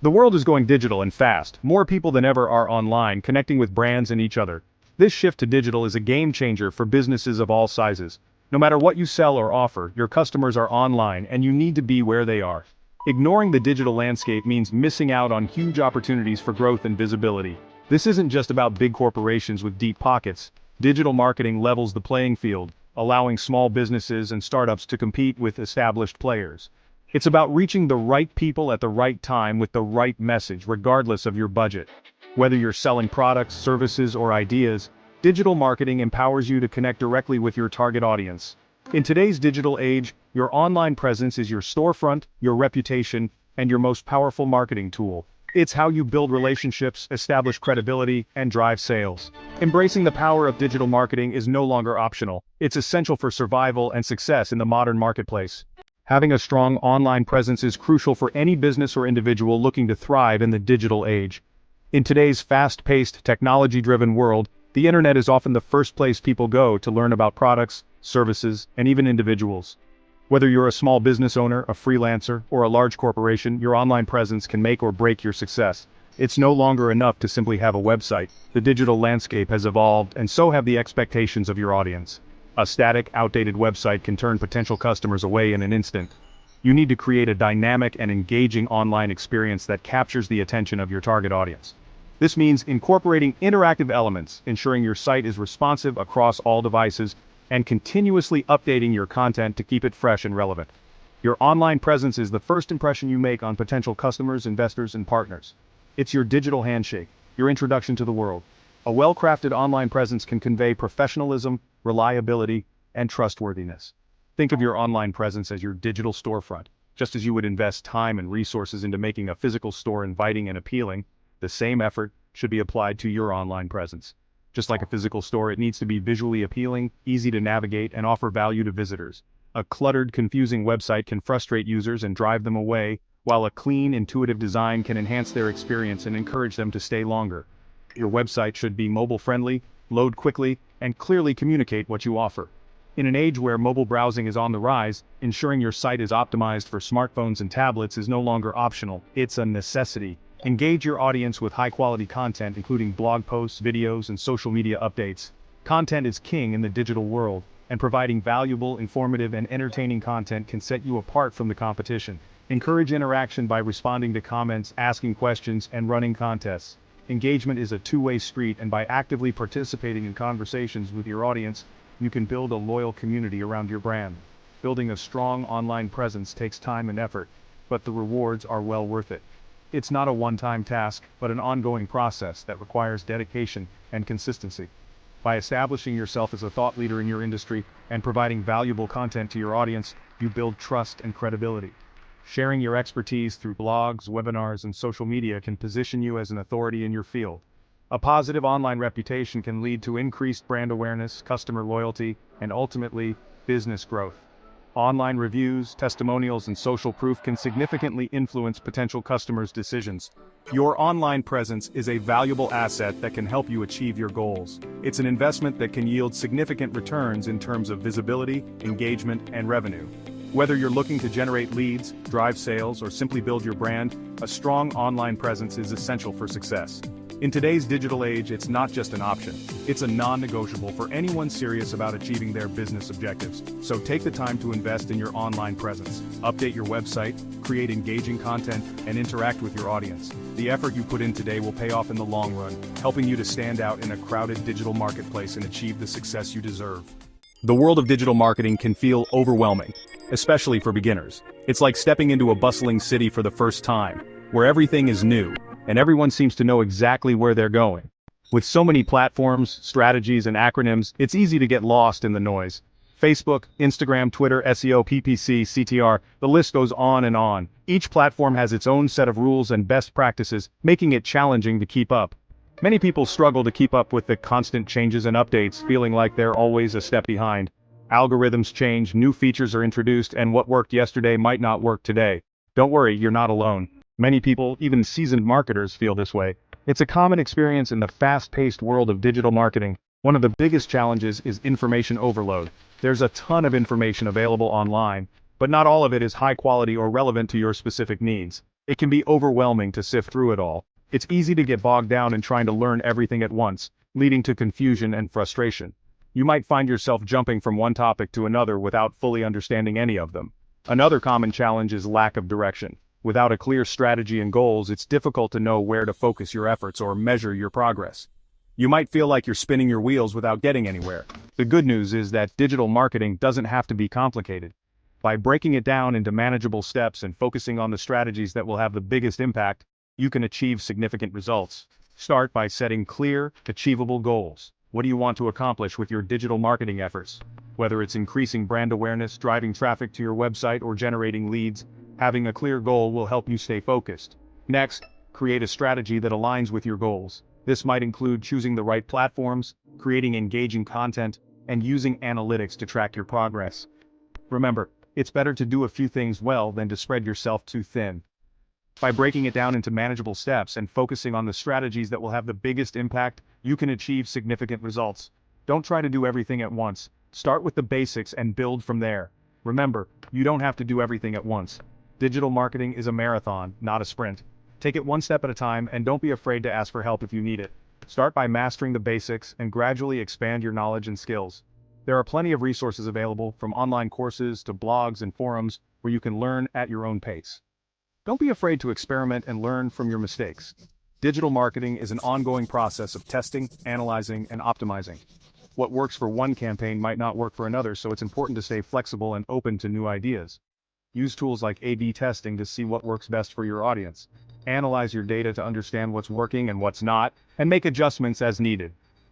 The world is going digital and fast. More people than ever are online, connecting with brands and each other. This shift to digital is a game changer for businesses of all sizes. No matter what you sell or offer, your customers are online and you need to be where they are. Ignoring the digital landscape means missing out on huge opportunities for growth and visibility. This isn't just about big corporations with deep pockets. Digital marketing levels the playing field, allowing small businesses and startups to compete with established players. It's about reaching the right people at the right time with the right message, regardless of your budget. Whether you're selling products, services, or ideas, digital marketing empowers you to connect directly with your target audience. In today's digital age, your online presence is your storefront, your reputation, and your most powerful marketing tool. It's how you build relationships, establish credibility, and drive sales. Embracing the power of digital marketing is no longer optional. It's essential for survival and success in the modern marketplace. Having a strong online presence is crucial for any business or individual looking to thrive in the digital age. In today's fast-paced, technology-driven world, the internet is often the first place people go to learn about products, services, and even individuals. Whether you're a small business owner, a freelancer, or a large corporation, your online presence can make or break your success. It's no longer enough to simply have a website. The digital landscape has evolved, and so have the expectations of your audience. A static, outdated website can turn potential customers away in an instant. You need to create a dynamic and engaging online experience that captures the attention of your target audience. This means incorporating interactive elements, ensuring your site is responsive across all devices, and continuously updating your content to keep it fresh and relevant. Your online presence is the first impression you make on potential customers, investors, and partners. It's your digital handshake, your introduction to the world. A well-crafted online presence can convey professionalism, reliability, and trustworthiness. Think of your online presence as your digital storefront. Just as you would invest time and resources into making a physical store inviting and appealing, the same effort should be applied to your online presence. Just like a physical store, it needs to be visually appealing, easy to navigate, and offer value to visitors. A cluttered, confusing website can frustrate users and drive them away, while a clean, intuitive design can enhance their experience and encourage them to stay longer. Your website should be mobile-friendly, load quickly, and clearly communicate what you offer. In an age where mobile browsing is on the rise, ensuring your site is optimized for smartphones and tablets is no longer optional, it's a necessity. Engage your audience with high-quality content, including blog posts, videos, and social media updates. Content is king in the digital world, and providing valuable, informative, and entertaining content can set you apart from the competition. Encourage interaction by responding to comments, asking questions, and running contests. Engagement is a two-way street, and by actively participating in conversations with your audience, you can build a loyal community around your brand. Building a strong online presence takes time and effort, but the rewards are well worth it. It's not a one-time task, but an ongoing process that requires dedication and consistency. By establishing yourself as a thought leader in your industry and providing valuable content to your audience, you build trust and credibility. Sharing your expertise through blogs, webinars, and social media can position you as an authority in your field. A positive online reputation can lead to increased brand awareness, customer loyalty, and ultimately, business growth. Online reviews, testimonials, and social proof can significantly influence potential customers' decisions. Your online presence is a valuable asset that can help you achieve your goals. It's an investment that can yield significant returns in terms of visibility, engagement, and revenue. Whether you're looking to generate leads, drive sales, or simply build your brand, a strong online presence is essential for success. In today's digital age, it's not just an option, it's a non-negotiable for anyone serious about achieving their business objectives. So take the time to invest in your online presence. Update your website, create engaging content, and interact with your audience. The effort you put in today will pay off in the long run, helping you to stand out in a crowded digital marketplace and achieve the success you deserve. The world of digital marketing can feel overwhelming, especially for beginners. It's like stepping into a bustling city for the first time, where everything is new, and everyone seems to know exactly where they're going. With so many platforms, strategies, and acronyms, it's easy to get lost in the noise. Facebook, Instagram, Twitter, SEO, PPC, CTR, the list goes on and on. Each platform has its own set of rules and best practices, making it challenging to keep up. Many people struggle to keep up with the constant changes and updates, feeling like they're always a step behind. Algorithms change, new features are introduced, and what worked yesterday might not work today. Don't worry, you're not alone. Many people, even seasoned marketers, feel this way. It's a common experience in the fast-paced world of digital marketing. One of the biggest challenges is information overload. There's a ton of information available online, but not all of it is high quality or relevant to your specific needs. It can be overwhelming to sift through it all. It's easy to get bogged down in trying to learn everything at once, leading to confusion and frustration. You might find yourself jumping from one topic to another without fully understanding any of them. Another common challenge is lack of direction. Without a clear strategy and goals, it's difficult to know where to focus your efforts or measure your progress. You might feel like you're spinning your wheels without getting anywhere. The good news is that digital marketing doesn't have to be complicated. By breaking it down into manageable steps and focusing on the strategies that will have the biggest impact, you can achieve significant results. Start by setting clear, achievable goals. What do you want to accomplish with your digital marketing efforts? Whether it's increasing brand awareness, driving traffic to your website, or generating leads, having a clear goal will help you stay focused. Next, create a strategy that aligns with your goals. This might include choosing the right platforms, creating engaging content, and using analytics to track your progress. Remember, it's better to do a few things well than to spread yourself too thin. By breaking it down into manageable steps and focusing on the strategies that will have the biggest impact, you can achieve significant results. Don't try to do everything at once. Start with the basics and build from there. Remember, you don't have to do everything at once. Digital marketing is a marathon, not a sprint. Take it one step at a time and don't be afraid to ask for help if you need it. Start by mastering the basics and gradually expand your knowledge and skills. There are plenty of resources available, from online courses to blogs and forums, where you can learn at your own pace. Don't be afraid to experiment and learn from your mistakes. Digital marketing is an ongoing process of testing, analyzing, and optimizing. What works for one campaign might not work for another, so it's important to stay flexible and open to new ideas. Use tools like A/B testing to see what works best for your audience. Analyze your data to understand what's working and what's not, and make adjustments as needed.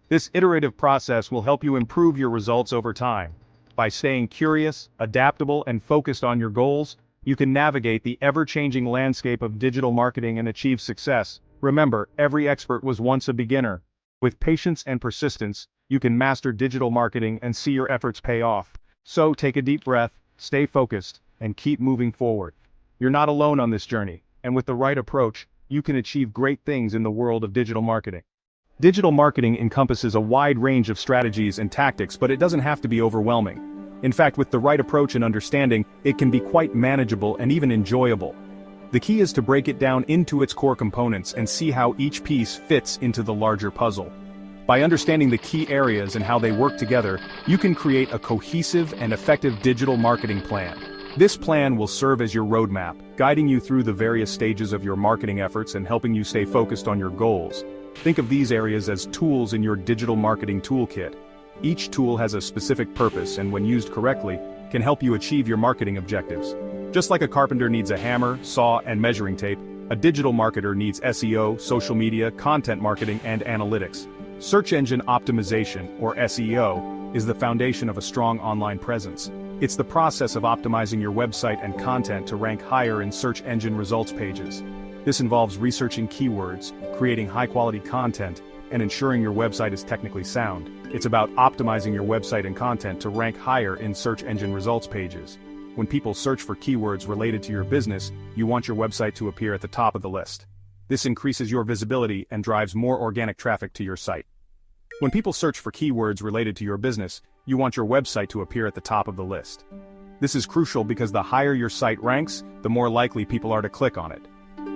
This iterative process will help you improve your results over time. By staying curious, adaptable, and focused on your goals, you can navigate the ever-changing landscape of digital marketing and achieve success. Remember, every expert was once a beginner. With patience and persistence, you can master digital marketing and see your efforts pay off. So take a deep breath, stay focused, and keep moving forward. You're not alone on this journey, and with the right approach, you can achieve great things in the world of digital marketing. Digital marketing encompasses a wide range of strategies and tactics, but it doesn't have to be overwhelming. In fact, with the right approach and understanding, it can be quite manageable and even enjoyable. The key is to break it down into its core components and see how each piece fits into the larger puzzle. By understanding the key areas and how they work together, you can create a cohesive and effective digital marketing plan. This plan will serve as your roadmap, guiding you through the various stages of your marketing efforts and helping you stay focused on your goals. Think of these areas as tools in your digital marketing toolkit. Each tool has a specific purpose and, when used correctly, can help you achieve your marketing objectives. Just like a carpenter needs a hammer, saw, and measuring tape, a digital marketer needs SEO, social media, content marketing, and analytics. Search engine optimization, or SEO, is the foundation of a strong online presence. It's the process of optimizing your website and content to rank higher in search engine results pages. This involves researching keywords, creating high-quality content, and ensuring your website is technically sound. It's about optimizing your website and content to rank higher in search engine results pages. When people search for keywords related to your business, you want your website to appear at the top of the list. This increases your visibility and drives more organic traffic to your site. When people search for keywords related to your business, you want your website to appear at the top of the list. This is crucial because the higher your site ranks, the more likely people are to click on it.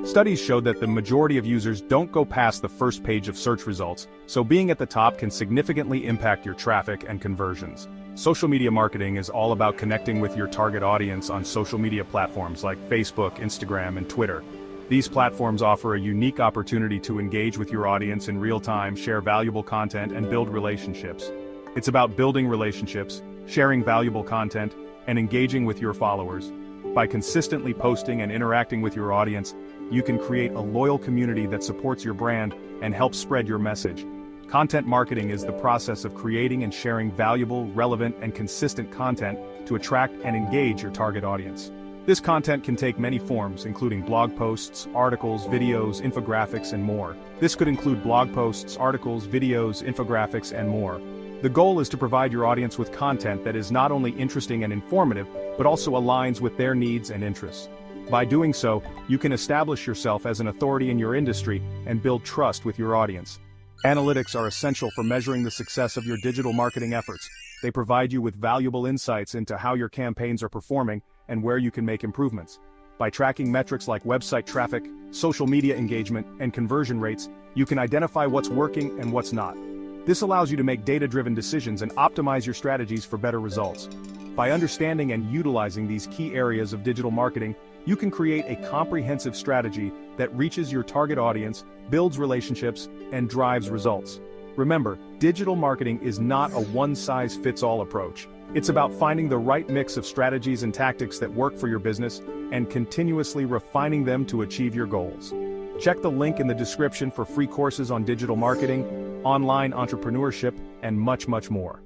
Studies show that the majority of users don't go past the first page of search results, so being at the top can significantly impact your traffic and conversions. Social media marketing is all about connecting with your target audience on social media platforms like Facebook, Instagram, and Twitter. These platforms offer a unique opportunity to engage with your audience in real time, share valuable content, and build relationships. It's about building relationships, sharing valuable content, and engaging with your followers. By consistently posting and interacting with your audience, you can create a loyal community that supports your brand and helps spread your message. Content marketing is the process of creating and sharing valuable, relevant, and consistent content to attract and engage your target audience. This content can take many forms, including blog posts, articles, videos, infographics, and more. This could include blog posts, articles, videos, infographics, and more. The goal is to provide your audience with content that is not only interesting and informative, but also aligns with their needs and interests. By doing so, you can establish yourself as an authority in your industry and build trust with your audience. Analytics are essential for measuring the success of your digital marketing efforts. They provide you with valuable insights into how your campaigns are performing and where you can make improvements. By tracking metrics like website traffic, social media engagement, and conversion rates, you can identify what's working and what's not. This allows you to make data-driven decisions and optimize your strategies for better results. By understanding and utilizing these key areas of digital marketing, you can create a comprehensive strategy that reaches your target audience, builds relationships, and drives results. Remember, digital marketing is not a one-size-fits-all approach. It's about finding the right mix of strategies and tactics that work for your business and continuously refining them to achieve your goals. Check the link in the description for free courses on digital marketing, online entrepreneurship, and much more.